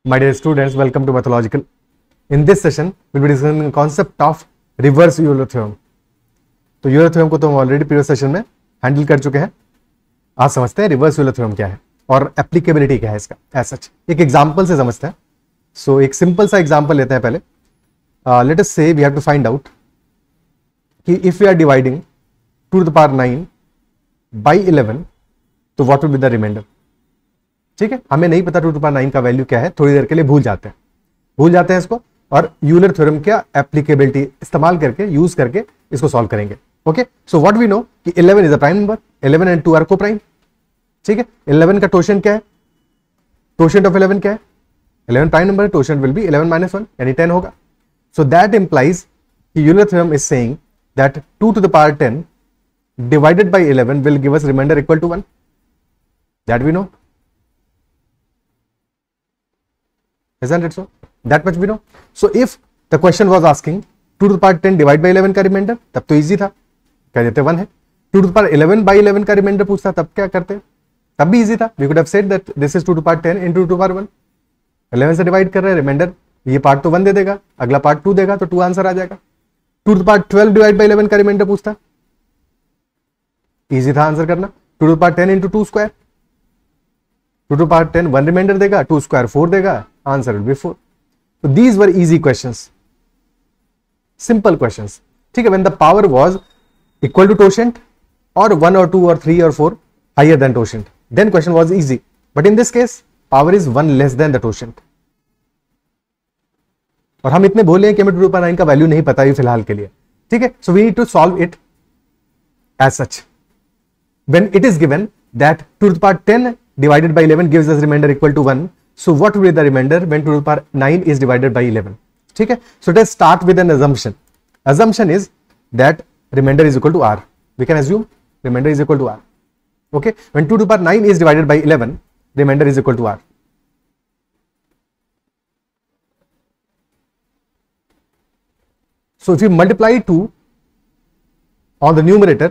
My dear students, welcome to Mathological. In this session, we'll be discussing the concept of reverse Euler theorem. तो Euler theorem को तो हम already previous session में handle कर चुके हैं. आज समझते हैं रिवर्स यूलर थ्योरम क्या है और एप्लीकेबिलिटी क्या है इसका. एज सच एक एग्जांपल से समझते हैं. सो एक सिंपल सा एग्जांपल लेते हैं पहले. Let us say we have to find out कि if we are dividing 2 to the power 9 by 11 तो what will be the remainder. ठीक है, हमें नहीं पता 2 to the power 9 का वैल्यू क्या है, थोड़ी देर के लिए भूल जाते हैं इसको और यूलर थ्योरम का एप्लीकेबिलिटी इस्तेमाल करके यूज करके इसको सॉल्व करेंगे. Okay, so what we know कि 11 is a prime number, 11 and 2 are coprime. ठीक है, 11 का टोशेंट क्या है, टोशेंट ऑफ 11 क्या है, 11 प्राइम नंबर है, टोशेंट विल बी 11 - 1 यानी 10 होगा. सो दैट इंप्लाइज कि Euler theorem is saying that 2 to the power 10 divided by 11 will give us remainder equal to 1. That we know. Isn't it so? That much we know. So if the question was asking 2 to the power 10 divided by 11 का reminder, तब तो easy था, कह देते 1 है. 2 to the power 11 by 11 का reminder पूछता, तब क्या करते, तब भी इजी था. We could have said that this is 2 to the power 10 into 2 to the power 1. 11 से डिवाइड कर रहे हैं, रिमाइंडर ये पार्ट तो 1 दे देगा, अगला पार्ट 2 देगा, तो 2 आंसर आ जाएगा. 2 to the power 12 divide by 11 का रिमाइंडर पूछता, इजी था आंसर करना. 2 to the power 10 into 2 square, 2 to the power 10 1 remainder देगा, 2 स्क्वायर 4 देगा, answer will be 4. So these were easy questions, simple questions. ठीक है, when the power was equal to quotient or 1 or 2 or 3 or 4 higher than quotient, then question was easy. But in this case, power is 1 less than the quotient. और हम इतने बोले हैं कि हमें 2 to the power 9 का value नहीं पता है फिलहाल के लिए. ठीक है, so we need to solve it as such. When it is given that 2 to the power 10 divided by 11 gives us remainder equal to 1. So what will be the remainder when 2 to the power 9 is divided by 11? ठीक है, so let's start with an assumption. Assumption is that remainder is equal to r. We can assume remainder is equal to r. Okay, when 2 to the power 9 is divided by 11, remainder is equal to r. So if you multiply 2 on the numerator,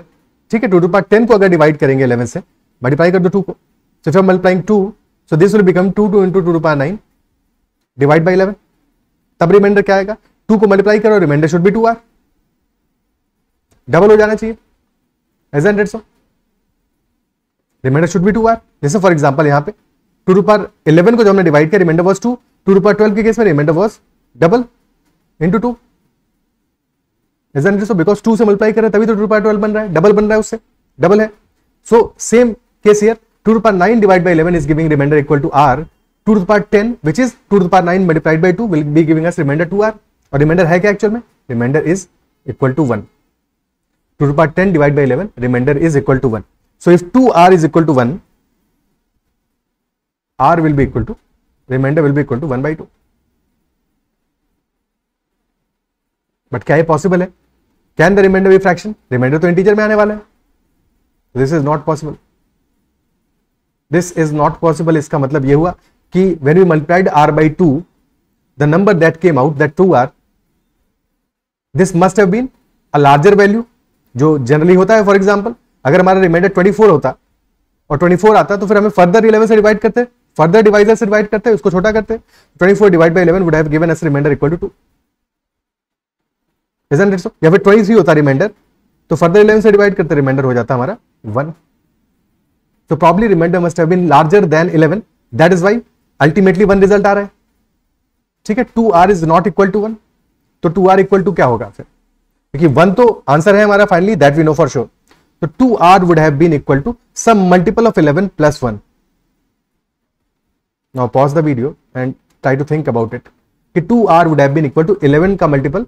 ठीक है, 2 to the power 10 को अगर divide करेंगे 11 से, multiply कर दो 2 को. So if you are multiplying 2, so this will become 2 into 2 to the power 9 divide by 11. तब रिमाइंडर क्या आएगा, 2 को मल्टीप्लाई करो, reminder should be 2r, double हो जाना चाहिए. Isn't it so? Remainder should be 2r. जैसे फॉर एग्जांपल यहाँ पे 2 to the power 11 को जो हमने डिवाइड किया, remainder was 2. 2 to the power 12 के केस में remainder was double into 2. Isn't it so? Because 2 से मल्टीप्लाई कर रहे हैं तभी तो 2 to the power 12 बन रहा है, डबल बन रहा है, उससे डबल है. So same case here, 2 to the power 9 divided by 11 is giving remainder equal to r. 2 to the power 10 which is 2 to the power 9 multiplied by 2 will be giving us remainder 2r. और remainder है क्या actual में, remainder is equal to 1. 2 to the power 10 divided by 11 remainder is equal to 1. So if 2r is equal to 1, r will be equal to, remainder will be equal to 1 by 2. But क्या ये possible है, can the remainder be fraction, remainder तो integer में आने वाला है. This is not possible, this is not possible. इसका मतलब ये हुआ कि when we multiplied r by 2, the number that came out that 2r, this must have been a larger value, जो जनरली होता है. फॉर एग्जांपल अगर हमारा रिमाइंडर 24 होता और 24 आता तो फिर हमें फर्दर 11 से डिवाइड करते, फर्दर डिवाइजर से डिवाइड करते, उसको छोटा करते. 24 divide by 11 would have given us remainder equal to 2. Isn't it so? या फिर 23 होता रिमाइंडर तो फर्दर 11 से डिवाइड करते, रिमाइंडर हो जाता हमारा 1. So probably remainder must have been larger than 11. That is why ultimately 1 result आ रहा है. ठीक है, 2r is not equal to 1. तो 2r equal to क्या होगा फिर, क्योंकि 1 तो आंसर है हमारा finally, that we know for sure. तो 2r would have been equal to some multiple of 11 plus 1. Now pause the video and try to think about it. कि 2r would have been equal to 11 का multiple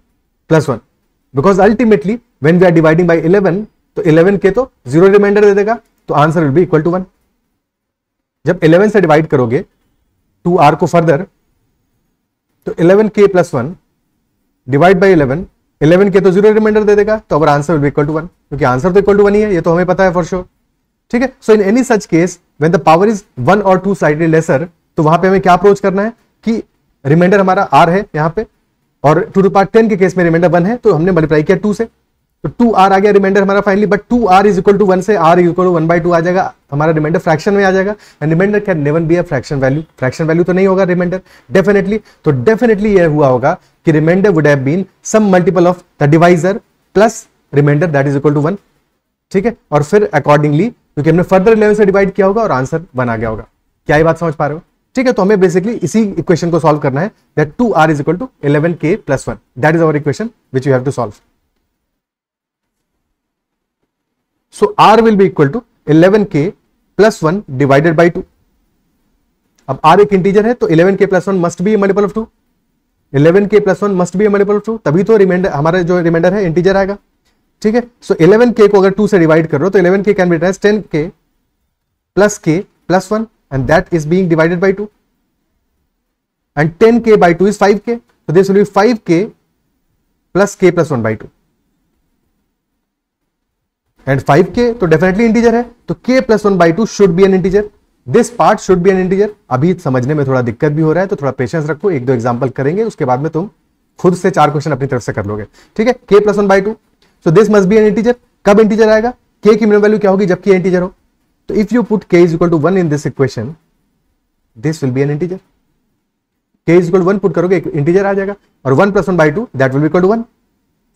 plus 1, because ultimately when we are dividing by 11 तो 11 के तो 0 reminder दे देगा, तो answer will be equal to 1. जब 11 से डिवाइड करोगे 2r को फर्दर, तो 11k प्लस 1 डिवाइड बाय 11 के तो 0 रिमाइंडर दे देगा, तो our answer will be equal to 1, क्योंकि आंसर तो इक्वल टू 1 ही है, ये तो हमें पता है फॉर श्योर. ठीक है, so in any such case when the power is 1 और 2 स्लाइटली लेसर, तो वहां पे हमें क्या अप्रोच करना है कि रिमाइंडर हमारा r है यहाँ पे, और 2 to the power 10 के केस में रिमाइंडर 1 है, तो हमने मल्टीप्लाई किया 2 से, तो 2r आ गया रिमाइंडर हमारा finally, but 2r is equal to 1 से r इज इक्वल टू 1/2 आ जाएगा, हमारा रिमाइंडर फ्रैक्शन में आ जाएगा। And remainder can never be a fraction value, fraction value तो नहीं होगा रिमाइंडर डेफिनेटली। तो डेफिनेटली ये हुआ होगा कि remainder would have been some multiple of the divisor plus remainder that is equal to 1, ठीक है। और फिर अकॉर्डिंगली क्योंकि हमने फर्दर 11 से डिवाइड किया होगा और आंसर 1 आ गया होगा। क्या ये बात समझ पा रहे हो? ठीक है, तो हमें बेसिकली इसी इक्वेशन को सॉल्व करना है, that 2r is equal to 11k plus 1, that is our equation which you have to solve. So r will be equal to 11k plus 1 divided by 2. अब r एक इंटीजर है तो 11k plus 1 must be a multiple of 2. 11k plus 1 must be a multiple of 2, तभी तो reminder हमारा जो reminder है integer आएगा, ठीक है। सो 11k को अगर 2 से डिवाइड कर रहे हो तो 11k can be written as 10k plus k plus 1 and that is being divided by 2 and 10k by 2 is 5k, so this will be 5k plus k plus 1 by 2 and 5k तो definitely integer है, तो k plus 1 by 2 should be an integer, this part should be an integer. अभी समझने में थोड़ा दिक्कत भी हो रहा है तो थोड़ा पेशेंस रखो, एक दो एग्जांपल करेंगे उसके बाद में तुम खुद से 4 क्वेश्चन अपनी तरफ से कर लोगे, ठीक है। k plus 1 by 2, so this must be an integer. कब इंटीजर आएगा? k की मिनिमम वैल्यू क्या होगी जब k इंटीजर हो? तो if you put k is equal to 1 in this equation, this will B an integer. k is equal to 1 put करोगे एक इंटीजर आ जाएगा, और 1 plus 1 by 2 that will be equal to 1,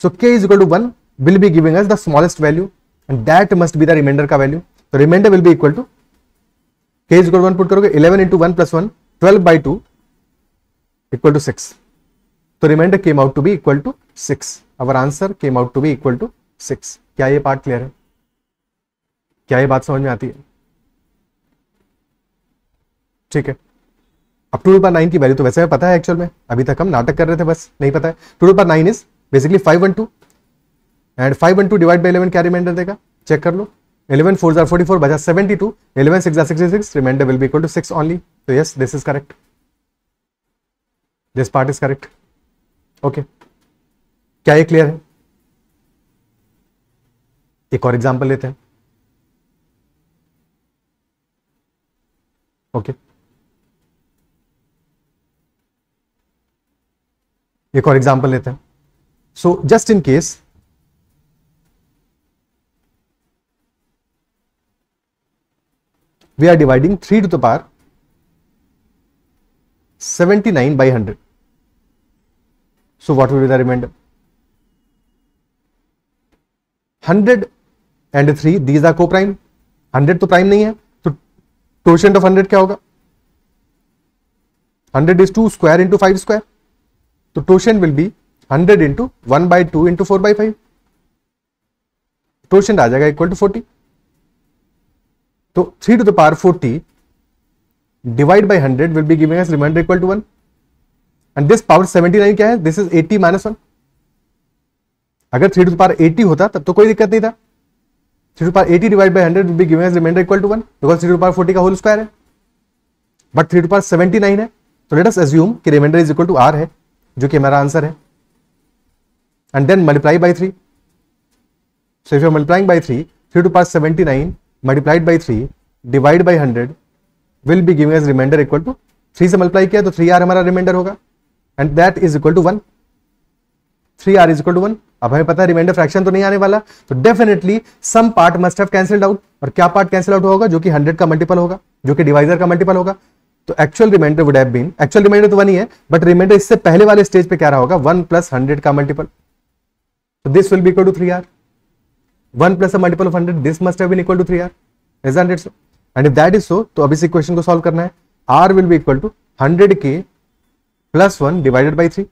so k is equal to 1 will be giving us the smallest value and that must be the remainder का value। तो remainder will be equal to k is equal to 1 put करोगे 11 into 1 plus 1 12 by 2 equal to 6, तो remainder came out to be equal to 6। our answer came out to be equal to 6। क्या ये part clear है? क्या ये बात समझ में आती है? ठीक है। अब 2 to the power 9 की वैल्यू तो वैसे में पता है एक्चुअल में, अभी तक हम नाटक कर रहे थे बस नहीं पता है। 2 to the power 9 is basically 512 and 512 divide by 11 क्या रिमाइंडर देगा चेक कर लो। 11 4 are 44 बचा 72, 11 6 are 66, remainder will be equal to 6 only. तो yes this is correct, this part is correct. Okay, क्या ये क्लियर है? एक और एग्जांपल लेते हैं। ओके, एक और एग्जांपल लेते हैं। So just in case we are dividing 3 to the power 79 by 100, so what will be the remainder? 100 and 3 these are co-prime, 100 तो प्राइम नहीं है तो quotient of 100 क्या होगा? 100 is 2 square into 5 square, तो quotient will be 100 into 1 by 2 into 4 by 5, quotient आ जाएगा equal to 40। तो 3 to the power 40 divide by 100 will be giving us remainder equal to 1 and this power 79 क्या है? This is 80 minus 1। अगर 3 to the power 80 होता तब तो कोई दिक्कत नहीं था। 3 to the power 80 divide by 100 will be giving us remainder equal to 1 because 3 to the power 40 का होल स्क्वायर है, बट 3 to the power 79 है। तो लेट अस अज्यूम कि remainder is equal to r है जो कि हमारा आंसर है, and then multiply by 3। So if you are multiplying by 3, 3 to the power 79 multiplied by 3 divide by 100 will be giving us remainder equal to 3 से multiply किया तो 3r हमारा remainder होगा and that is equal to 1। 3r is equal to 1। अब हमें पता है reminder fraction तो नहीं आने वाला, तो definitely some part must have cancelled out. और क्या पार्ट कैंसिल आउट होगा? जो कि 100 का मल्टीपल होगा, जो कि डिवाइजर का मल्टीपल होगा। तो actual remainder would have been, actual remainder तो 1 ही है बट रिमाइंडर इससे पहले वाले स्टेज पे क्या रहा होगा? 1 प्लस 100 का मल्टीपल, तो this will be equal to 3r। 1 plus a multiple of 100, this must have been equal to 3r, isn't it so? And if that is so, तो अब इस इक्वेशन को सॉल्व करना है। r will be equal to 100k plus 1 divided by 3,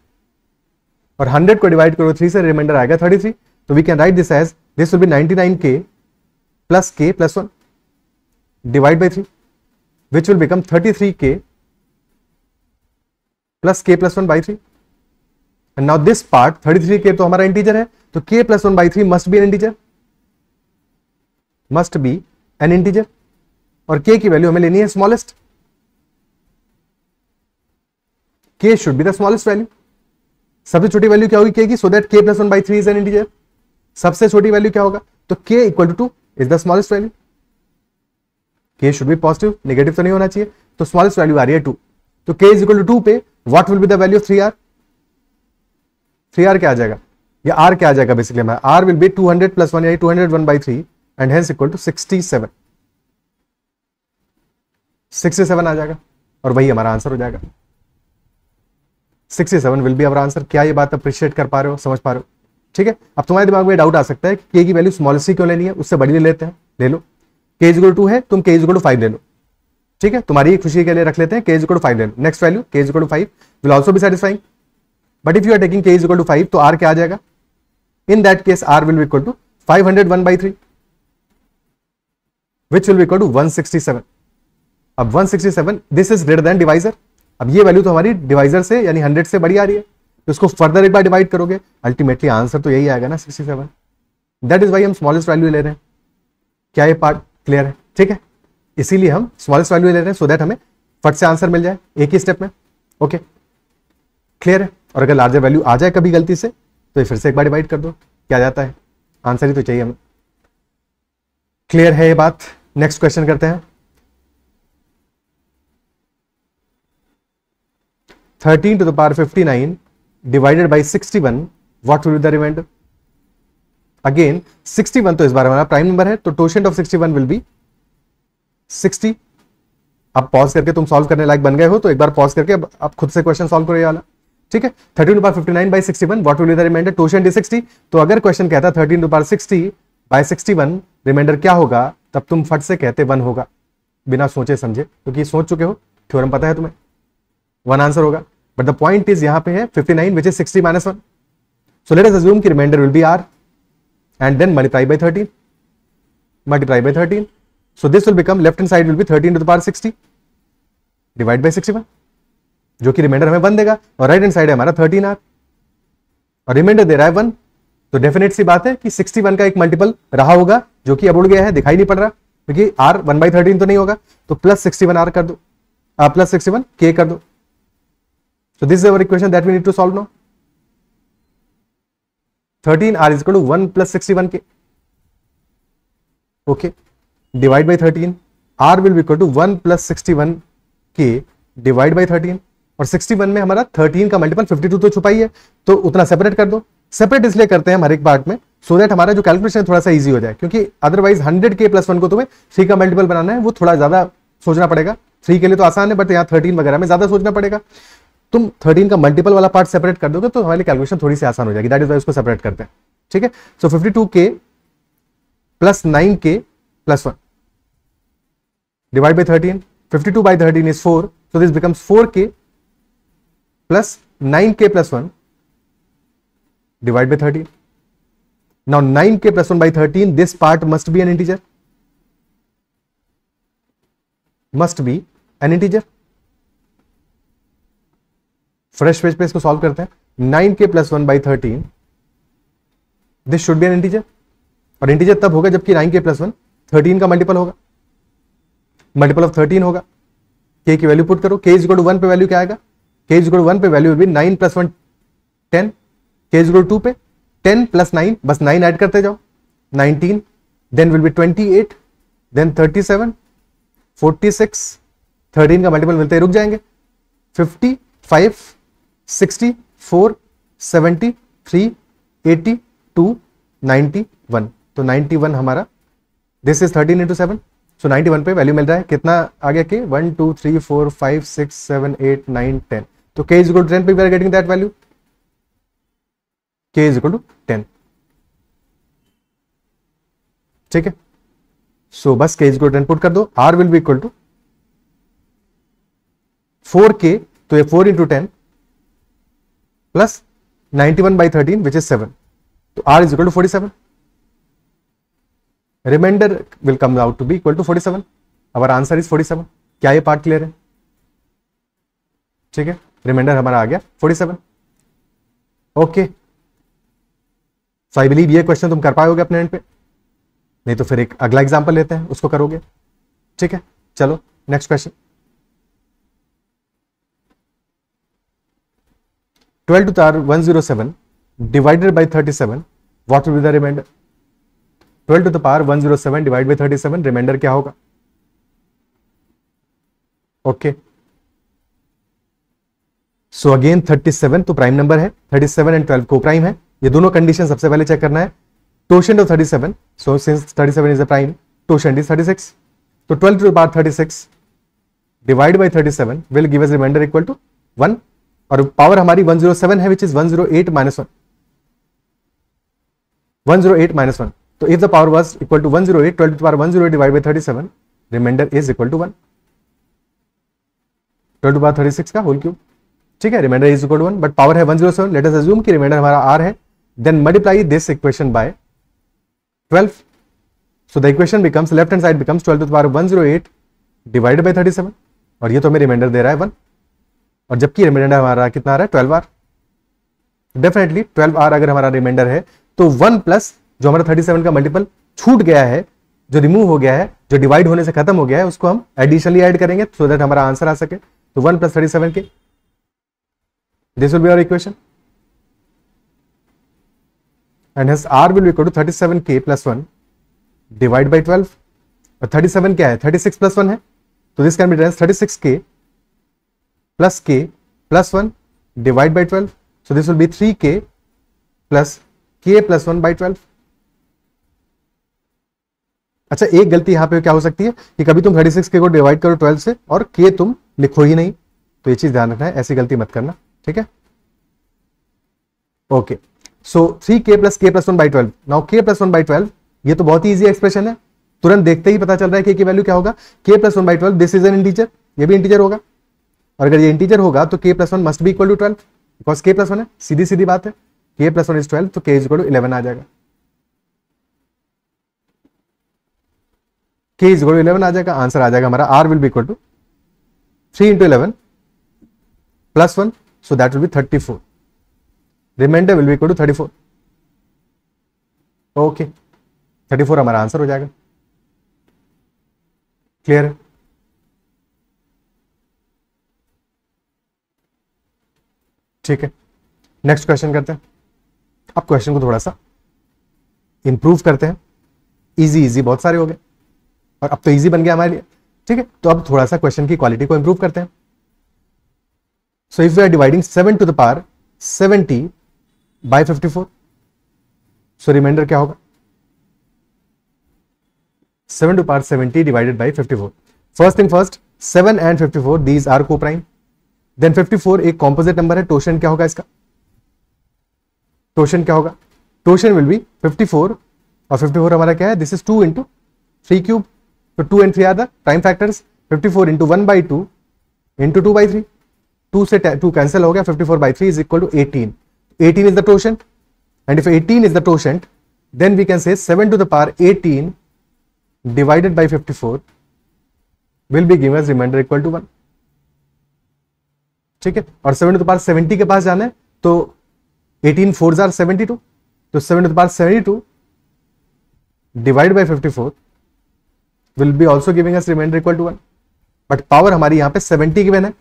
और 100 को divide करो 3 से, रिमाइंडर आएगा 33। तो we can write this as this will be 99k plus k plus 1 divide by 3 which will become 33k plus k plus 1 by 3। and now this part 33k तो हमारा integer है, तो k plus 1 by 3 must be an integer, must be an integer, और k की value हमें लेनी है smallest. k should be the smallest value. सबसे छोटी वैल्यू क्या होगी k की? So that k plus 1 by 3 is an integer. सबसे छोटी वैल्यू क्या होगा? तो k equal to 2 is the smallest value. k should be positive, negative तो नहीं होना चाहिए। तो स्मॉलेस्ट वैल्यू आ रही है 2, तो k इज इक्वल टू 2 पे what will be the value of 3r? 3r क्या आ जाएगा? या आर क्या आ जाएगा बेसिकली हमारा, आर विल बी 200 प्लस 1 यानी 201/3 एंड हेंस इक्वल टू 67 आ जाएगा और वही हमारा आंसर हो जाएगा। 67 विल बी अवर आंसर। क्या ये बात अप्रिशिएट कर पा रहे हो, समझ पा रहे हो? ठीक है। अब तुम्हारे दिमाग में डाउट आ सकता है के की वैल्यू स्मॉल सी क्यों लेनी है, उससे बड़ी ले लेते हैं, ले लो। के इज इक्वल टू है, तुम के इज इक्वल टू 5 ले लो, ठीक है, तुम्हारी खुशी के लिए रख लेते हैं के इज इक्वल टू 5 ले लो। Next value k is equal to 5 will also be satisfying, but if you are taking k is equal to 5 तो आर क्या आ जाएगा, in that case r will be equal to 501/3 which will be equal to 167। अब 167 this is greater than divisor. अब ये value तो हमारी divisor से यानी 100 से बड़ी आ रही है, तो इसको फर्दर एक बार डिवाइड करोगे, अल्टीमेटली आंसर तो यही आएगा ना 67। दैट इज वाई हम स्मॉलेस्ट वैल्यू ले रहे हैं। क्या ये पार्ट क्लियर है? ठीक है, इसीलिए हम स्मॉलेस्ट वैल्यू ले रहे हैं सो दैट हमें फट से आंसर मिल जाए एक ही स्टेप में। ओके, क्लियर है? और अगर लार्जर वैल्यू आ जाए कभी गलती से तो फिर से एक बार डिवाइड कर दो, क्या जाता है, आंसर ही तो चाहिए हमें। क्लियर है ये बात? नेक्स्ट क्वेश्चन करते हैं। 13 to the power 59 divided by 61, what will be the remainder? Again 61 तो इस बार हमारा प्राइम नंबर है, तो टोशेंट ऑफ 61 विल बी 60। अब पॉज करके तुम सॉल्व करने लायक बन गए हो, तो एक बार पॉज करके अब खुद से क्वेश्चन सॉल्व करो ये वाला, ठीक है। 13 to the power 59 by 61, what will be the remainder? Totient is 60। तो अगर क्वेश्चन कहता 13 to the power 60 by 61 reminder क्या होगा, तब तुम फट से कहते 1 होगा, बिना सोचे समझे, क्योंकि सोच चुके हो, थ्योरम पता है तुम्हें, 1 आंसर होगा। बट द पॉइंट इज यहां पे है 59 which is 60 minus 1। So let us assume कि remainder will be R and then multiply by 13, multiply by 13। So this will become, left hand side will be 13 to the power 60 divide by 61, जो कि reminder हमें 1 देगा, और right hand side है हमारा 13r और reminder दे रहा है 1। तो डेफिनेट सी बात है कि 61 का एक मल्टीपल रहा होगा, जो कि अब उड़ गया है, दिखाई नहीं पड़ रहा, क्योंकि r 1/13 तो नहीं होगा, तो प्लस 61r कर दो, प्लस 61 k कर दो। So this is our equation that we need to solve now. 13r is equal to 1 plus 61k. Okay, divide by 13. r will be equal to 1 plus 61k divide by 13। और 61 में हमारा 13 का multiple 52 तो छुपाई है, तो उतना सेपरेट कर दो। सेपरेट इसलिए करते हैं हम हर एक पार्ट में, सो दैट हमारा जो कैलकुलेशन है थोड़ा सा इजी हो जाए, क्योंकि अदरवाइज 100k प्लस 1 को तुम्हें 3 का मल्टीपल बनाना है, वो थोड़ा ज्यादा सोचना पड़ेगा। 3 के लिए तो आसान है, बट यहाँ 13 वगैरह में ज्यादा सोचना पड़ेगा। तुम 13 का मल्टीपल वाला पार्ट सेपरेट कर दोगे तो हमारी कैलकुलेशन थोड़ी सी आसान हो जाएगी, दैट इज वाई उसको सेपरेट करते हैं, ठीक है। सो 52k plus 9k plus 1 divide bye 13, 52 by 13 is 4, so this becomes 4k plus 9k plus 1 divide by 13. Now 9k plus 1 by 13, this part must be an integer, must be an integer. Fresh page पे इसको solve करते हैं। 9k plus 1 by 13, this should be an integer, और integer तब होगा जबकि 9k plus 1 13 का multiple होगा, मल्टीपल ऑफ 13 होगा। k की वैल्यू पुट करो, k इज इक्वल टू 1 पे वैल्यू क्या आएगा, k इज इक्वल टू 1 पे value will be 9 plus 1 10, k is equal to 2 पे 10 plus 9, बस 9 ऐड करते जाओ, 19, देन विल बी 28, देन 37, 46, 13 का मल्टीपल मिलते ही रुक जाएंगे, 55, 64, 73, 82, 91, तो 91 हमारा, दिस इज 13 into 7, सो 91 पे वैल्यू मिल रहा है, कितना आ गया k, 1 2 3 4 5 6 7 8 9 10, तो k इज इक्वल टू 10 पे we are getting that value, k is equal to 10, ठीक है। सो बस k is equal to 10 put कर दो, r will be equal to 4k, तो ये 4 into 10 plus 91 by 13 which is 7, तो r is equal to 47, remainder will come out to be equal to 47, our answer is 47। क्या ये part clear है? ठीक है, रिमाइंडर हमारा आ गया 47। ओके, सो आई बिलीव ये क्वेश्चन तुम कर पाओगे अपने एंड पे, नहीं तो फिर एक अगला एग्जांपल लेते हैं, उसको करोगे, ठीक है। चलो next question. 12 to the power 107 divided by 37, what will be the remainder? 12 to the power 107 divided by 37, remainder क्या होगा? ओके, सो अगेन 37 तो प्राइम नंबर है, 37 एंड 12 को प्राइम है, ये दोनों कंडीशन सबसे पहले चेक करना है। Totient of 37, so since 37 is a prime, totient is 36, तो 12 to the power 36 divide by 37 will give us remainder equal to 1, और पावर हमारी 107 है विच इज 108 माइनस 1, 108 माइनस 1। तो if the power was equal to 108, 12 to the power 108 divide by 37, remainder is equal to 1, 12 to power 36 का whole cube. ठीक है, remainder is equal to 1, but power है 107। Let us assume कि remainder हमारा r है, then multiply this equation by 12, so the equation becomes, left hand side becomes 12 to the power 108 divided by 37, और ये तो हमें रिमाइंडर दे रहा है 1, और जबकि रिमाइंडर हमारा कितना आ रहा है 12r। डेफिनेटली 12r अगर हमारा रिमाइंडर है तो 1 प्लस जो हमारा 37 का मल्टीपल छूट गया है, जो रिमूव हो गया है, जो डिवाइड होने से खत्म हो गया है, उसको हम एडिशनली ऐड करेंगे सो दैट हमारा आंसर आ सके। तो 1 plus 37 k, this will be our equation, and hence r will be equal to 37k plus 1 divide by 12, और 37 क्या है, 36 प्लस 1 है, तो this can be written 36k plus k plus 1 divide by 12, so this will be 3k plus k plus 1 by 12। अच्छा, एक गलती यहां पे क्या हो सकती है कि कभी तुम 36k को डिवाइड करो 12 से और k तुम लिखो ही नहीं, तो ये चीज ध्यान रखना है, ऐसी गलती मत करना। ठीक है, okay, so 3k plus k plus 1 by 12, now k plus 1 by 12, ये तो बहुत ही इजी एक्सप्रेशन है, तुरंत देखते ही पता चल रहा है k की वैल्यू क्या होगा, k plus 1 by 12, this is an integer, ये भी इंटीजर होगा, और अगर ये इंटीजर होगा तो k plus 1 must be equal to 12, because k plus 1 है, सीधी सीधी बात है, k प्लस 1 इज 12, तो k इज इक्वल टू 11 आ जाएगा, k इज इक्वल टू 11 आ जाएगा, आंसर आ जाएगा हमारा r will be equal to 3 into 11 plus 1, so that will be 34, remainder will be equal to 34, okay, 34 हमारा आंसर हो जाएगा। क्लियर है? ठीक है, नेक्स्ट क्वेश्चन करते हैं। अब क्वेश्चन को थोड़ा सा इंप्रूव करते हैं, इजी इजी बहुत सारे हो गए और अब तो इजी बन गया हमारे लिए। ठीक है, तो अब थोड़ा सा क्वेश्चन की क्वालिटी को इंप्रूव करते हैं। So if we are dividing 7 to the power 70 by 54, so remainder क्या होगा, 7 to power 70 divided by 54। First thing first, 7 and 54 these are coprime, then 54 एक कॉम्पोजिट नंबर है, टोशन क्या होगा इसका, टोशन क्या होगा, टोशन विल बी 54, और 54 हमारा क्या है, दिस इज 2 इंटू 3 क्यूब, तो 2 and 3 are the prime factors, 54 into 1 by 2 into 2 by 3, 2 से 2 कैंसिल हो गया, 54 by 3 is equal to 18, 18 is the टोशन, एंड इफ 18 इज द टोशन then we can say 7 to the power 18 divided by 54 will be given as remainder equal to 1। ठीक है, और 7 to the power 70 के पास जाना है, तो 18 4 जार 72, तो 7 to the power 72 divide by 54 will be also giving us remainder equal to 1, but power हमारी यहां पे 70 गिवन है,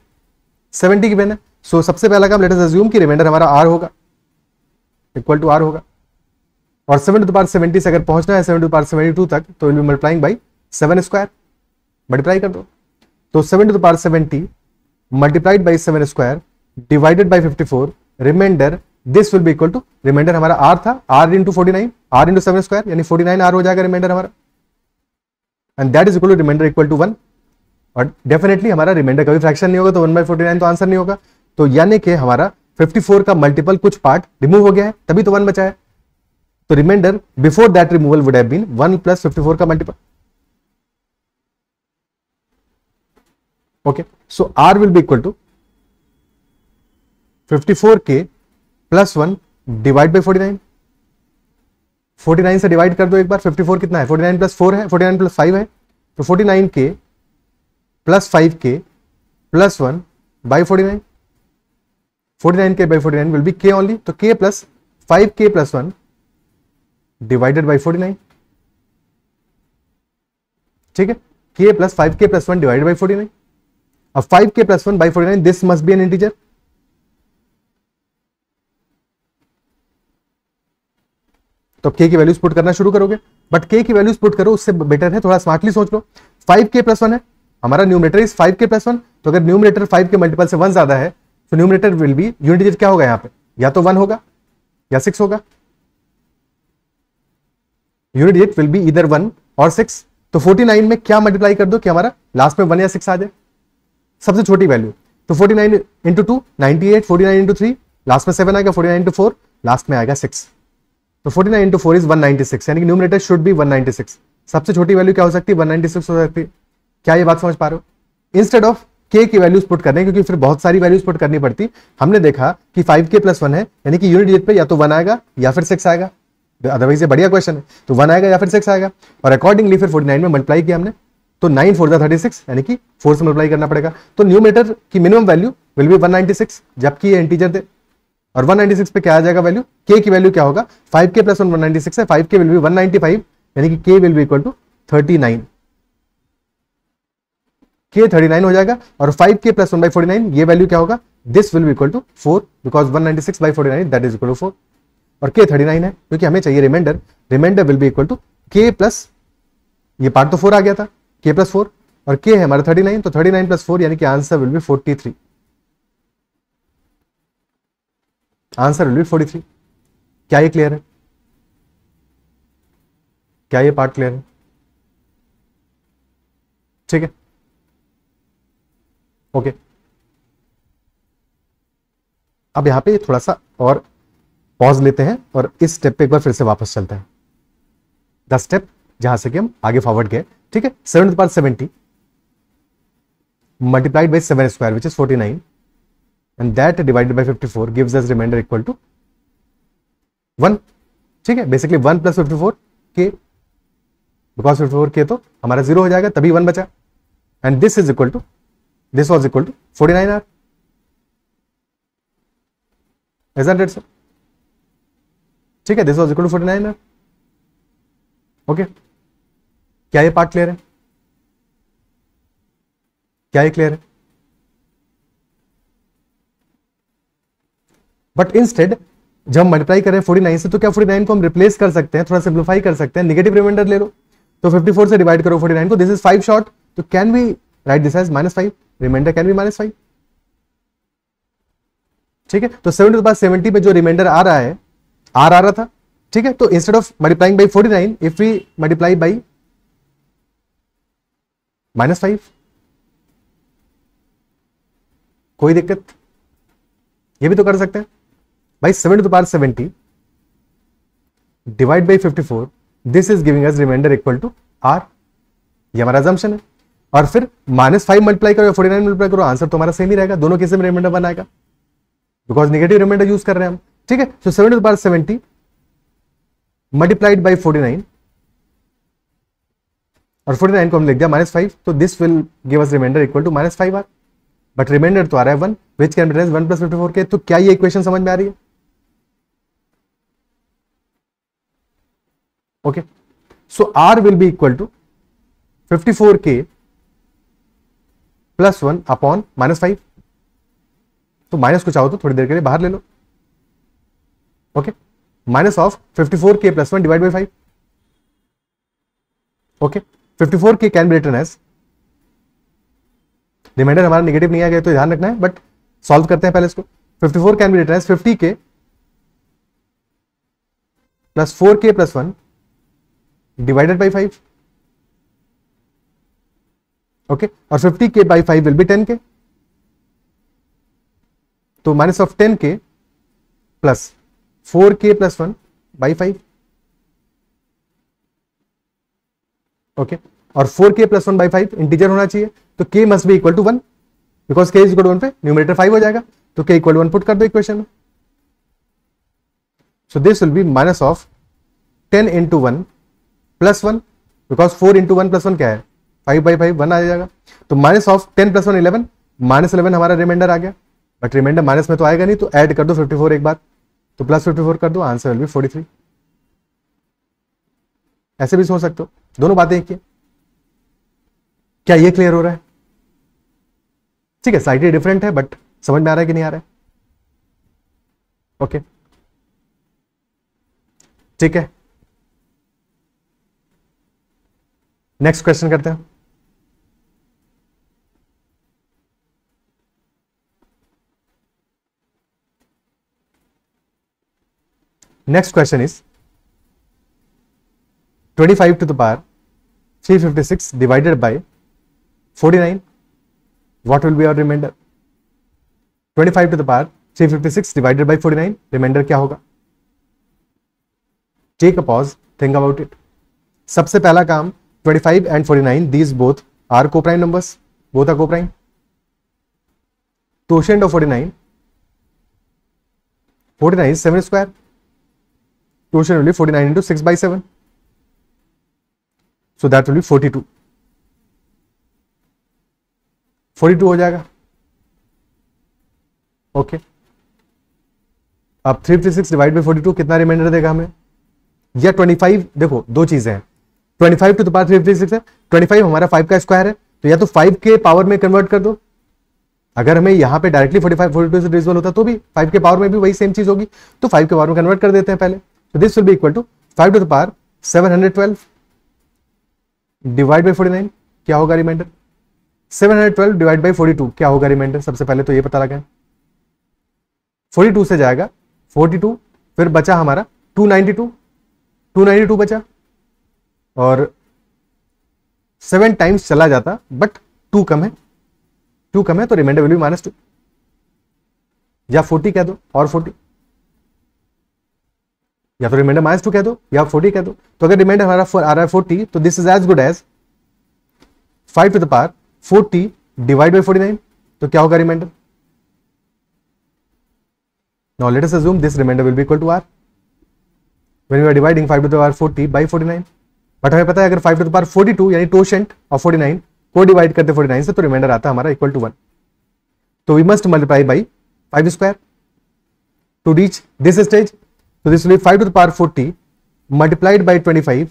70 गिवन है, सो सबसे पहला काम लेट अस अज्यूम कि रिमाइंडर हमारा r होगा, इक्वल टू r होगा, और 7 टू द पावर 70 से अगर पहुंचना है 7 टू द पावर 72 तक, तो will be multiplying by 7 square, multiply कर दो, तो 7 to the power 70 multiplied by 7 square divided by 54, remainder this will be equal to, remainder हमारा r था, r into 49, r into 7 square यानी 49 r हो जाएगा रिमाइंडर हमारा, and that is equal to remainder equal to 1, और definitely हमारा reminder कभी fraction नहीं होगा, तो 1/49 तो आंसर नहीं होगा, तो यानी कि हमारा 54 का मल्टीपल कुछ पार्ट रिमूव हो गया है, तभी तो 1 बचा है, तो remainder before that removal would have been 1 plus 54 का multiple. Okay, so r will be equal to 54k plus 1 divide by 49, 49 से डिवाइड कर दो एक बार, 54 कितना है, 49 प्लस 4 है, 49 प्लस 5 है, तो 49k plus 5k plus 1 by 49, 49k by 49 will B k only, तो k plus 5k plus 1 divided by 49। ठीक है, k plus 5k plus 1 divided by 49, अब 5k plus 1 by 49, this must be an integer, तो k की values put करना शुरू करोगे, but k की वैल्यूज पुट करो उससे बेटर है थोड़ा स्मार्टली सोच लो, 5k प्लस 1 है हमारा न्यूमरेटर इज 5k प्लस 1, तो अगर न्यूमरेटर 5 के मल्टीपल से 1 ज्यादा है तो numerator will be unit digit क्या होगा यहाँ पे, या तो 1 होगा या 6 होगा, यूनिट डिजिट विल बी इधर 1 और 6। तो 49 में क्या मल्टीप्लाई कर दो कि हमारा लास्ट में 1 या 6 आ जाए, सबसे छोटी वैल्यू। तो 49 इंटू 2 98, 49 इंटू 3 लास्ट में 7 आएगा, 49 इंटू 4 लास्ट में आएगा 6। तो 49 इंटू 4 इज 196, यानी कि न्यूमरेटर शुड बी 196। सबसे छोटी वैल्यू क्या हो सकती है? 196 हो सकती है। क्या ये बात समझ पा रहे हो? इंस्टेड ऑफ के की वैल्यूज पुट करने, क्योंकि फिर बहुत सारी वैल्यूज पुट करनी पड़ती, हमने देखा कि 5k प्लस 1 है, यानी कि यूनिट डिजिट पे या तो 1 आएगा या फिर 6 आएगा। अदरवाइज ये बढ़िया क्वेश्चन है, तो 1 आएगा या फिर 6 आएगा। और अकॉर्डिंगली फिर 49 में मल्टीप्लाई किया हमने, तो 9 4 36, यानी कि 4 से मल्टीप्लाई करना पड़ेगा। तो न्यूमरेटर की मिनिमम वैल्यू विल बी 196, जबकि ये इंटीजर थे। और 196 पे क्या आ जाएगा वैल्यू? के की वैल्यू क्या होगा? 5k प्लस 1 196 है, 5k विल बी 195, यानी कि k will be equal to 39। k 39 हो जाएगा। और 5k प्लस 1 बाई 49, ये वैल्यू क्या होगा? This will be equal to 4, because 196 by 49 that is equal to 4। और k 39 है, क्योंकि हमें चाहिए remainder. Remainder will be equal to k plus, ये पार्ट तो 4 आ गया था, k प्लस 4, और k है हमारा 39, तो 39 प्लस 4, यानी कि answer will B 43। Answer will B 43। क्या ये क्लियर है? क्या ये पार्ट क्लियर है? ठीक है, ओके। अब यहां पे थोड़ा सा और पॉज लेते हैं और इस स्टेप पे एक बार फिर से वापस चलते हैं। द स्टेप जहां से कि हम आगे फॉरवर्ड गए, ठीक है। 7 to the power 70 multiplied by 7 square which is 49 and that divided by 54 gives us remainder equal to 1। ठीक है, बेसिकली 1 प्लस 54 के, बिकॉज 54 के तो हमारा 0 हो जाएगा, तभी 1 बचा। And this is equal to, this was equal to 49 r. isn't it sir? ठीक है, this was equal to 49 r. Okay, क्या ये पार्ट क्लियर है? क्या ये क्लियर है? बट इंस्टेड जब हम मल्टीप्लाई करें 49 से, तो क्या 49 को हम रिप्लेस कर सकते हैं, थोड़ा सिंप्लीफाई कर सकते हैं, नेगेटिव रिमाइंडर ले लो। तो 54 से डिवाइड करो 49 को, दिस इज 5 शॉर्ट, तो can we write this as -5, remainder can be -5। ठीक है, तो 7 to the power 70 पे जो रिमाइंडर आ रहा है, आ रहा था, ठीक है। तो instead of multiplying by 49, if we multiply by -5, कोई दिक्कत, ये भी तो कर सकते हैं भाई। 7 to the power 70 divide by 54, this is giving us remainder equal to r, ये हमारा अजम्पशन है। और फिर -5 मल्टीप्लाई करो या 49 मल्टीप्लाई करो, आंसर तो हमारा सेम ही रहेगा, दोनों केस में रिमाइंडर बनाएगा, बिकॉज नेगेटिव रिमाइंडर यूज कर रहे हैं हम। ठीक है, so 7 to the power 70 multiplied by 49, और 49 को हम लिख दिया -5, तो this will give us remainder equal to -5 r. But remainder तो आ रहा है 1, विच कैन बी 1 प्लस 54 के। तो क्या ये इक्वेशन समझ में आ रही है? Okay, so r will be equal to 54k plus 1 upon -5। तो माइनस को चाहो तो थोड़ी देर के लिए बाहर ले लो। Okay, minus of 54k plus 1 divide by 5। Okay, 54k can be written as, remainder हमारा नेगेटिव नहीं आ गया तो ध्यान रखना है, बट सॉल्व करते हैं पहले इसको। 54 can be written as 50k plus 4k plus 1 divided by 5। Okay, और 50k by 5 will be 10k, तो minus of 10k plus 4k plus 1 by 5। Okay, और 4k प्लस 1 बाई 5 इंटीजर होना चाहिए, तो k must be equal to 1, because k is equal to 1 पे numerator 5 हो जाएगा, तो k इक्वल टू 1 पुट कर दो इक्वेशन में। सो this will B minus of 10 into 1 plus 1, because 4 into 1 plus 1 क्या है? 5 बाई 5 1 आ जाएगा, तो माइनस ऑफ 10 प्लस 1 11, -11 हमारा रिमाइंडर आ गया, बट रिमाइंडर माइनस में तो आएगा नहीं, तो ऐड कर दो 54 एक बार, तो प्लस 54 कर दो, आंसर विल बी 43। ऐसे भी सोच सकते हो, दोनों बातें एक ही। क्या ये क्लियर हो रहा है? ठीक है, साइड डिफरेंट है, बट समझ में आ रहा है कि नहीं आ रहा है? ओके, ठीक है, नेक्स्ट क्वेश्चन करते हैं। Next question is 25 to the power 356 divided by 49, what will be our remainder? 25 to the power 356 divided by 49, remainder क्या होगा? Take a pause, think about it. सबसे पहला काम 25 and 49, these both are co-prime numbers, both are co-prime. Quotient of 49 is 7 square. Quotient will be 49 into 6 by 7. So that will be 42. 42 हो जाएगा. Okay अब 356 divide by 42 कितना reminder देगा हमें? या 25, देखो दो चीजें हैं. 25 टू द पावर 356 है, 25 हमारा 5 का स्क्वायर है, तो या तो 5 के पावर में कन्वर्ट कर दो. अगर हमें यहां पे डायरेक्टली 45 42 से डिविजिबल होता तो भी 5 के पावर में भी वही सेम चीज होगी, तो 5 के पावर में कन्वर्ट कर देते हैं पहले. तो this will be equal to 5 to the power 712 divide by 49, क्या होगा रिमाइंडर? 712 डिवाइड बाई 42 क्या होगा रिमाइंडर? सबसे पहले तो ये पता लगाएं. 42 से जाएगा 42, फिर बचा हमारा 292 बचा, और 7 टाइम्स चला जाता बट 2 कम है तो रिमाइंडर विल बी -2, या 40 कह दो और 40, या तो रिमाइंडर -2 कह दो या 40 कह दो. तो अगर रिमाइंडर हमारा आ रहा है 40, तो this is as good as 5 to the power 40 divide by 49, तो क्या होगा remainder? Now let us assume this remainder will be equal to r when we are dividing 5 to the power 40 by 49. But हमें पता है अगर 5 to the power 42 यानी टोशेंट of 49 को divide करते 49 से, तो रिमाइंडर आता है हमारा इक्वल टू 1. तो we must multiply by 5 square to reach this stage. तो this will be 5 to the power 40 multiplied by 25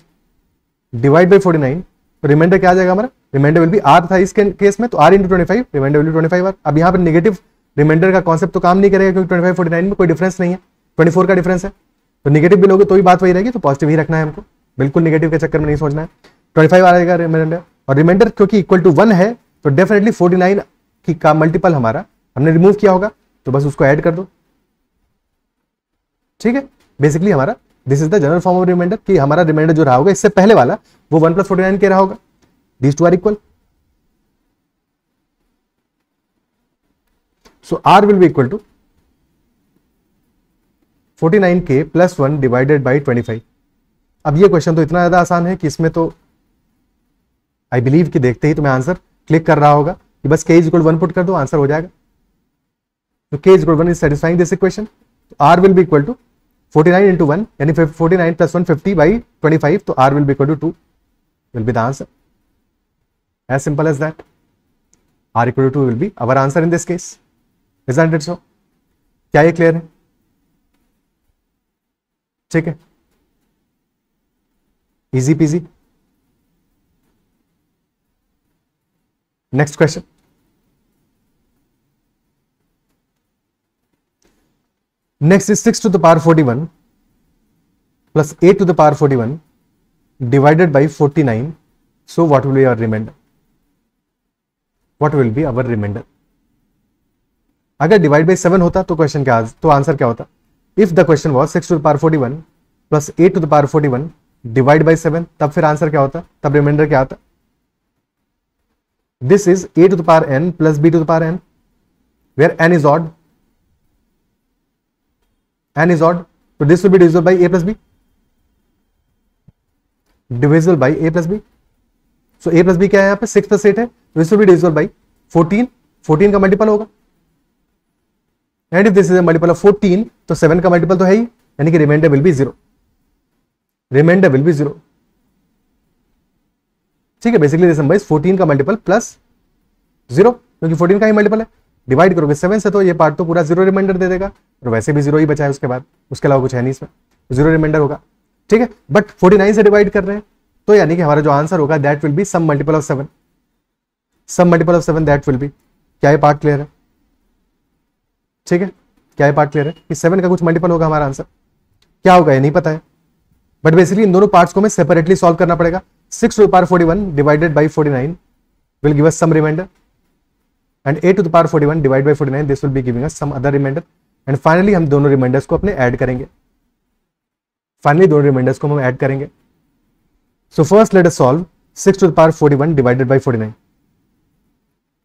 divide by 49. तो रिमाइंडर क्या आ जाएगा हमारा? रिमाइंडर विल बी r था इस केस में, तो r into 25, remainder will be 25r. अब यहाँ पर नेगेटिव रिमाइंडर का कॉन्सेप्ट तो काम नहीं करेगा क्योंकि 25 49 में कोई डिफरेंस नहीं है, 24 का डिफरेंस है. तो नेगेटिव भी लोगे तो ही बात वही रहेगी, तो पॉजिटिव ही रखना है हमको, बिल्कुल नेगेटिव के चक्कर में नहीं सोचना है. 25 आ जाएगा रिमाइंडर, और रिमाइंडर क्योंकि इक्वल टू 1 है तो डेफिनेटली 49 की का मल्टीपल हमारा हमने रिमूव किया होगा, तो बस उसको ऐड कर दो. ठीक है, बेसिकली हमारा this is the general form of remainder, कि हमारा रिमाइंडर जो रहा होगा इससे पहले वाला वो 1 + 49 के रहा होगा. These two are equal. So r will be equal to 49k plus 1 divided by 25. अब ये क्वेश्चन तो इतना ज्यादा आसान है कि इसमें तो आई बिलीव कि देखते ही तुम्हें आंसर क्लिक कर रहा होगा कि बस k = 1 पुट कर दो, आंसर हो जाएगा. तो k = 1 is satisfying this equation. तो r will be equal to 49 into 1 यानी 49 plus 1 50 by 25, तो r will be equal to 2 will be the answer. As simple as that. r equal to 2 will be our answer in this case. Isn't it so? क्या ये clear है? ठीक है, easy PG. Next question. Next is 6 to the power 41 plus 8 to the power 41 divided by 49. So what will be our remainder? What will be our remainder? अगर divide by 7 होता तो question क्या, तो आंसर क्या होता? If the question was 6 to the power 41 plus 8 to the power 41 divide by 7, तब फिर answer क्या होता? तब रिमाइंडर क्या आता? This is a to the power n plus b to the power n, where n is odd. n is odd, so this will be divisible by a plus b. Divisible by a plus b. So a plus b क्या है यहाँ पे? 6 plus 8 है, तो this will be divisible by 14. 14 का multiple होगा. And if this is a multiple of 14, तो 7 का मल्टीपल तो है ही, यानी कि remainder will be 0. Remainder will be 0. ठीक है, बेसिकली दिस नंबर इज 14 का मल्टीपल प्लस 0, क्योंकि 14 का ही मल्टीपल है. डिवाइड करोगे 7 से तो ये पार्ट तो पूरा 0 रिमाइंडर दे देगा, और वैसे भी 0 ही बचा है उसके बाद, उसके अलावा कुछ है नहीं इसमें, 0 रिमाइंडर होगा. ठीक है, बट 49 से डिवाइड कर रहे हैं, तो यानी कि हमारा जो आंसर होगा that will be some multiple of 7. Some multiple of 7 that will be. क्या ये पार्ट क्लियर है? ठीक है, क्या ये पार्ट क्लियर है कि 7 का कुछ मल्टीपल होगा हमारा आंसर? क्या होगा ये नहीं पता है, बट बेसिकली इन दोनों पार्ट्स को हमें सेपरेटली सॉल्व करना पड़ेगा. 6 to the power 41 divided by 49 will give us some remainder, and 8 to the power 41 divided by 49, this will be giving us some other remainder. And finally हम दोनों reminders को अपने add करेंगे. Finally दोनों reminders को हम ऐड करेंगे. So first let us solve 6 to the power 41 divided by 49,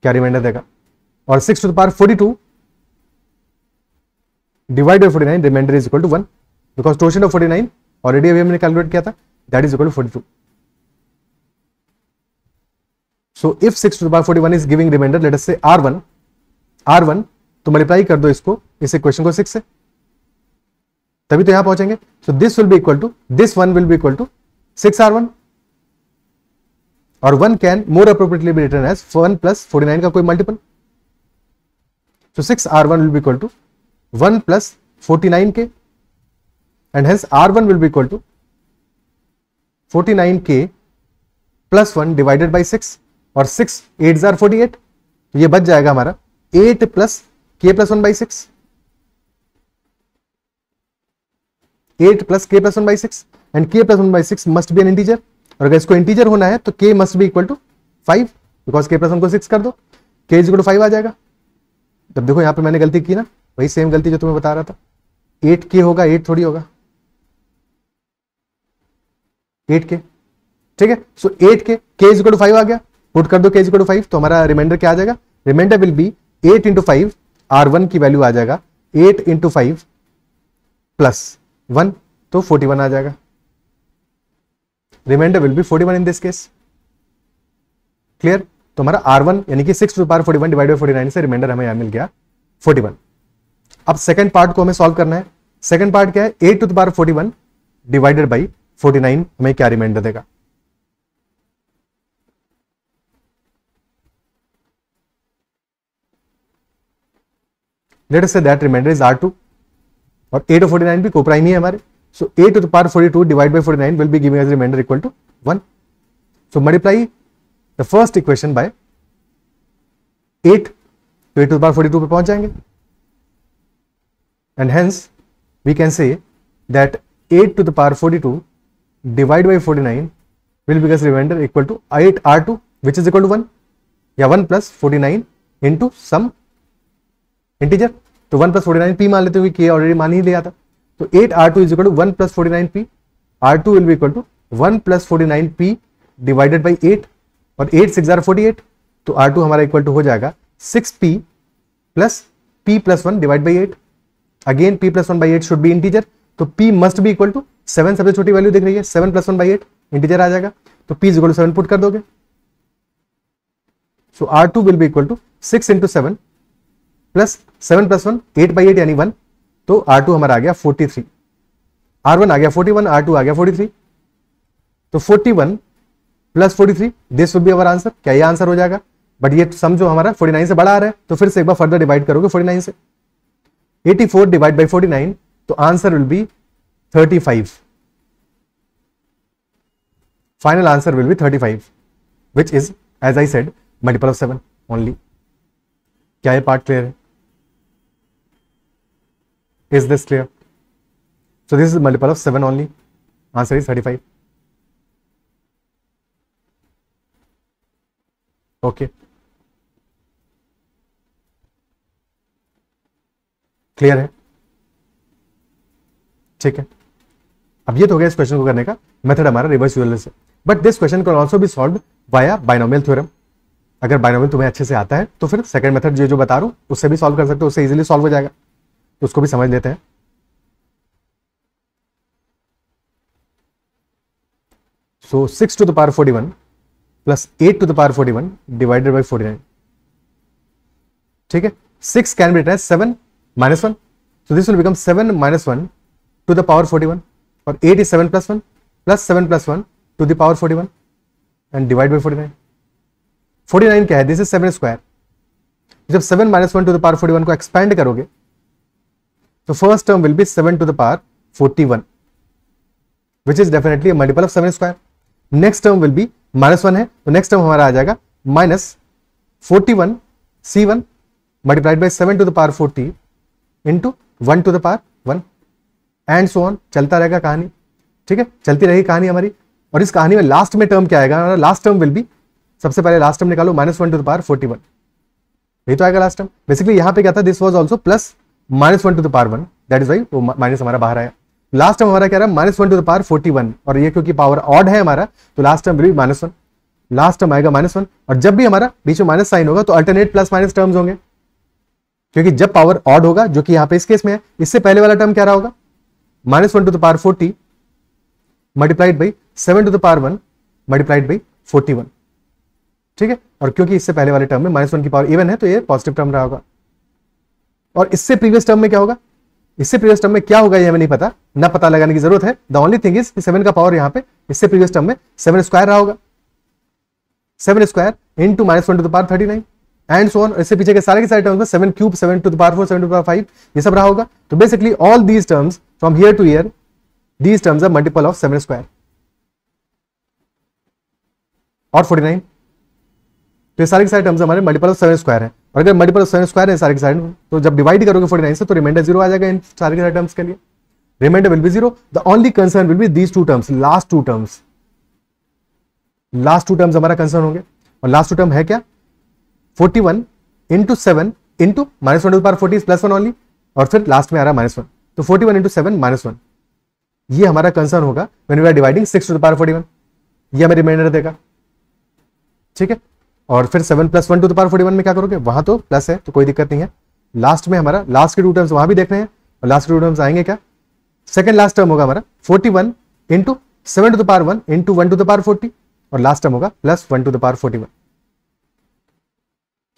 क्या रिमाइंडर देगा, और 6 to the power 42 divide by 49 remainder is equal to 1, because total of 49 already अभी हमने कैलकुलेट किया था, that is equal to 42. So if 6 to the power 41 is giving remainder, let us say R1 तो multiply कर दो इसको, इस equation को 6 से, तभी तो यहां पहुंचेंगे. So this will be equal to, this 1 will be equal to 6R1, और 1 can more appropriately be written as 1 plus 49 का कोई multiple. So 6R1 will be equal to 1 plus 49K, and hence R1 will be equal to 49K plus 1 divided by 6, और 6 8 jar 48, तो ये बच जाएगा हमारा 8 plus K plus 1 by 6, 8 plus K plus 1 by 6, and K plus 1 by 6 must be an integer, और अगर इसको integer होना है तो K must be equal to 5, because K plus 1 को 6 कर दो, K इज इक्वल टू 5 आ जाएगा. तब देखो यहां पे मैंने गलती की ना, वही सेम गलती जो तुम्हें बता रहा था, 8K होगा, 8 थोड़ी होगा, 8K, ठीक है. So 8K, K is equal to 5 आ गया, पुट कर दो K इज इक्वल टू 5, तो हमारा रिमाइंडर क्या आ जाएगा, remainder will B 8 into 5, R1 की वैल्यू आ जाएगा 8 इंटू 5 प्लस 1, तो 41 आ जाएगा. Remainder will be 41 in this case. Clear. तो हमारा R1 यानी कि 6 to the power 41 divide by 49 से रिमाइंडर हमें यहां मिल गया 41. अब सेकंड पार्ट को हमें सॉल्व करना है. सेकंड पार्ट क्या है, 8 to the power 41 divided by 49 हमें क्या रिमाइंडर देगा. Late us say that reminder is R2, और 8 और 49 भी कोप्राइम ही है हमारे. So 8 to the power 42 divide by 49 will be giving as remainder equal to 1. So multiply the first equation by 8, तो 8 टू द पावर 42 पे पहुंच जाएंगे, and hence we can say that 8 to the power 42 divide by 49 will be give remainder equal to 8R2 which is equal to 1, या 1 plus 49 into some integer. तो 1 plus 49 P मान लेते हुए, K already मान ही लिया था. तो 8R2 is equal to 1 plus 49 P, R2 will be equal to 1 plus 49 P divided by 8, और 8 6 जार 48, तो R2 हमारा इक्वल टू हो जाएगा 6P plus P plus 1 divide by 8. Again P plus 1 by 8 should be integer, तो P must be equal to 7, सबसे छोटी value दिख रही है, 7 प्लस 1 बाई 8 इंटीजर आ जाएगा, तो P is equal to 7 put कर दोगे. So R2 will be equal to 6 into 7 plus 7 plus 1 8 by 8 यानी 1, तो R2 हमारा आ गया 43, R1 आ गया 41, R2 आ गया 43. तो 41 plus 43 this would be our answer. क्या ये आंसर हो जाएगा, बट ये सम जो हमारा 49 से बड़ा आ रहा है, तो फिर से एक बार फर्दर डिवाइड करोगे 49 से. 84 डिवाइड बाई 49, तो answer will be 35. Final answer will be 35, which is as I said multiple of 7 only. क्या ये पार्ट क्लियर है? Is this clear? So this is multiple of 7 only. Answer is 35. Okay. Clear है? ठीक है. अब ये तो हो गया इस क्वेश्चन को करने का मेथड हमारा रिवर्स यूलर से. But this question can also be solved via binomial theorem. अगर बाइनोमियल तुम्हें अच्छे से आता है तो फिर सेकंड मेथड जो बता रहा हूं उससे भी सॉल्व कर सकते हो, उससे इजीली सॉल्व हो जाएगा. तो उसको भी समझ लेते हैं. So 6 to the power 41 plus 8 to the power 41 divided by 49. ठीक है. 6 can be written as 7 minus 1. So this will become 7 minus 1 to the power 41, और 8 is 7 plus 1 plus 7 plus 1 to the power 41 and divide by 49. 49 क्या है? This is 7 square. जब 7 minus 1 to the power 41 को expand करोगे तो first term will be 7 to the power 41, which is definitely a multiple of 7 square. Next term will be -1 है, तो next term हमारा आ जाएगा -41 C1 multiplied by 7 to the power 40 into 1 to the power 1 and so on. चलता रहेगा कहानी. ठीक है, चलती रहेगी कहानी हमारी. और इस कहानी में लास्ट में टर्म क्या आएगा? लास्ट टर्म विल बी, सबसे पहले लास्ट टर्म निकालो, -1 to the power 41. यही तो आएगा लास्ट टर्म. बेसिकली यहां पे क्या था? This was also plus -1 to the power 1, that is why वो माइनस हमारा बाहर आया. लास्ट टर्म हमारा क्या रहा है -1 टू द पावर 41, और ये क्योंकि पावर ऑड है हमारा तो last term will be -1, last term आएगा -1। और जब भी हमारा बीच में माइनस साइन होगा तो अल्टरनेट प्लस माइनस टर्म्स होंगे, क्योंकि जब पावर ऑड होगा जो कि यहां पे इस केस में है, इससे पहले वाला टर्म क्या रहा होगा -1 to the power 40 multiplied by 7 to the power 1 multiplied by 41, ठीक है। और क्योंकि इससे पहले वाले टर्म में -1 की पावर इवन है तो ये पॉजिटिव टर्म रहा होगा। और इससे प्रीवियस टर्म में क्या होगा, इससे प्रीवियस टर्म में क्या होगा ये हमें नहीं पता, ना पता लगाने की जरूरत है। द ओनली थिंग इज 7 का पावर यहां पे इससे प्रीवियस टर्म में 7 स्क्वायर रहा होगा, 7 square into -1 to the power 39 and so on. इससे पीछे के सारे टर्म्स में 7 cube, 7 to the power 4, 7 to the power 5 ये सब रहा होगा। तो basically all these terms from here to here these terms are multiple of 7 square और 49। तो ये सारे के सारे टर्म्स हमारे मल्टीपल ऑफ 7 स्क्वायर है, और अगर मल्टीपल ऑफ 7 स्क्वायर है सारे के सारे तो जब डिवाइड करोगे 49 से तो रिमाइंडर 0 आ जाएगा इन सारे के सारे टर्म्स के लिए, remainder will be 0। The only concern will be these two terms, last two terms, last two terms हमारा कंसर्न होंगे। और लास्ट टू टर्म है क्या 41 into 7 into -1 to the power 40 +1 only, और फिर लास्ट में आ रहा है -1, तो 41 इंटू 7 -1 ये हमारा कंसर्न होगा when we are dividing 6 to the power 41, ये हमें रिमाइंडर देगा, ठीक है। और फिर 7 + 1 टू द पावर 41 में क्या करोगे, वहां तो प्लस है तो कोई दिक्कत नहीं है। लास्ट में हमारा लास्ट के टू टर्म्स वहां भी देख रहे हैं, और लास्ट के टू टर्म्स आएंगे क्या, सेकंड लास्ट टर्म होगा हमारा 41 into 7 to the power 1 into 1 to the power 40, और लास्ट टर्म होगा +1 टू द पावर 41।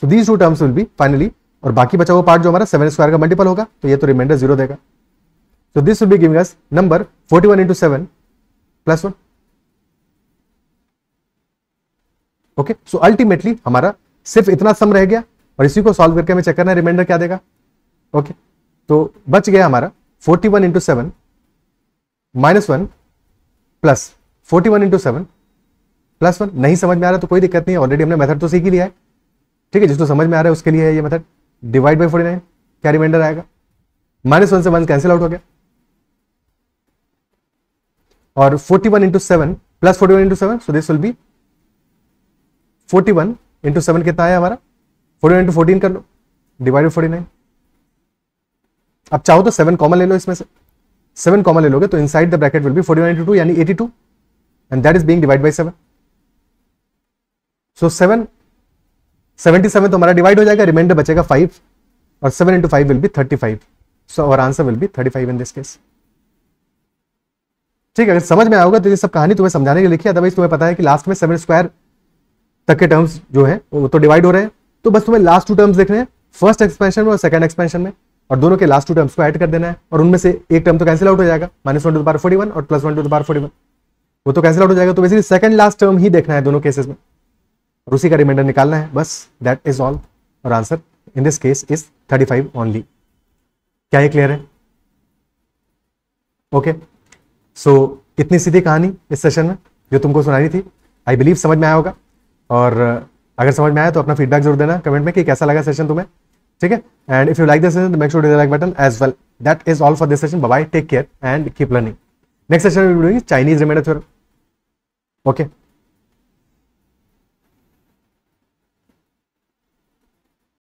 तो these two terms will be finally, और बाकी बचा हुआ पार्ट जो हमारा 7 स्क्वायर का मल्टीपल होगा तो ये तो रिमाइंडर 0 देगा। तो this will be giving us number 41 into 7 +1। Okay, so ultimately हमारा सिर्फ इतना सम रह गया, और इसी को सॉल्व करके हमें चेक करना है रिमाइंडर क्या देगा। ओके, तो बच गया हमारा 41 इंटू 7 -1 प्लस 41 इंटू 7 +1। नहीं समझ में आ रहा तो कोई दिक्कत नहीं है, ऑलरेडी हमने मेथड तो सीख ही लिया है, ठीक है। जिसको समझ में आ रहा है उसके लिए है ये मेथड। डिवाइड बाई 49 क्या रिमाइंडर आएगा, -1 से 1 कैंसिल आउट हो गया, और 41 into 7 plus 41 into 7, so this will be 41 into 7 कितना आया हमारा 41 इंटू 14 कर लो, डिवाइड बाई 49। अब चाहो तो 7 कॉमन ले लो, इसमें से 7 कॉमन ले लोगे तो inside the bracket will be 41 into 2 यानी 82, and that is being divide by 7। सो 77 तो हमारा डिवाइड हो जाएगा, रिमाइंडर बचेगा 5, और 7 into 5 will be 35। So our answer will be 35 in this case, ठीक है। अगर समझ में आया होगा तो ये सब कहानी तुम्हें समझाने के लिए लिखी है, अदरवाइज तुम्हें पता है कि लास्ट में 7 स्क्वायर तक के टर्म्स जो है वो तो डिवाइड हो रहे हैं, तो बस तुम्हें लास्ट टू टर्म्स देखने हैं, फर्स्ट एक्सपेंशन में और सेकंड एक्सपेंशन में, और दोनों के लास्ट टू टर्म्स को ऐड कर देना है, और उनमें से एक टर्म तो कैंसिल आउट हो जाएगा, -1 टू द पावर 41 और +1 टू द पावर 41 वो तो कैंसिल आउट हो जाएगा। तो बेसिकली सेकंड लास्ट टर्म ही देखना है दोनों केसेस में, और उसी का रिमाइंडर निकालना है, बस दैट इज ऑल। और answer in this case is 35 only. क्या ये क्लियर है? ओके, सो इतनी सीधी कहानी इस सेशन में जो तुमको सुनानी थी, आई बिलीव समझ में आया होगा। और अगर समझ में आया तो अपना फीडबैक जरूर देना कमेंट में कि कैसा लगा सेशन तुम्हें, ठीक है। And if you like this session make sure to hit the like button as well. That is all for this session. Bye bye, take care and keep learning. Next session we will be doing Chinese remainder theorem. Okay.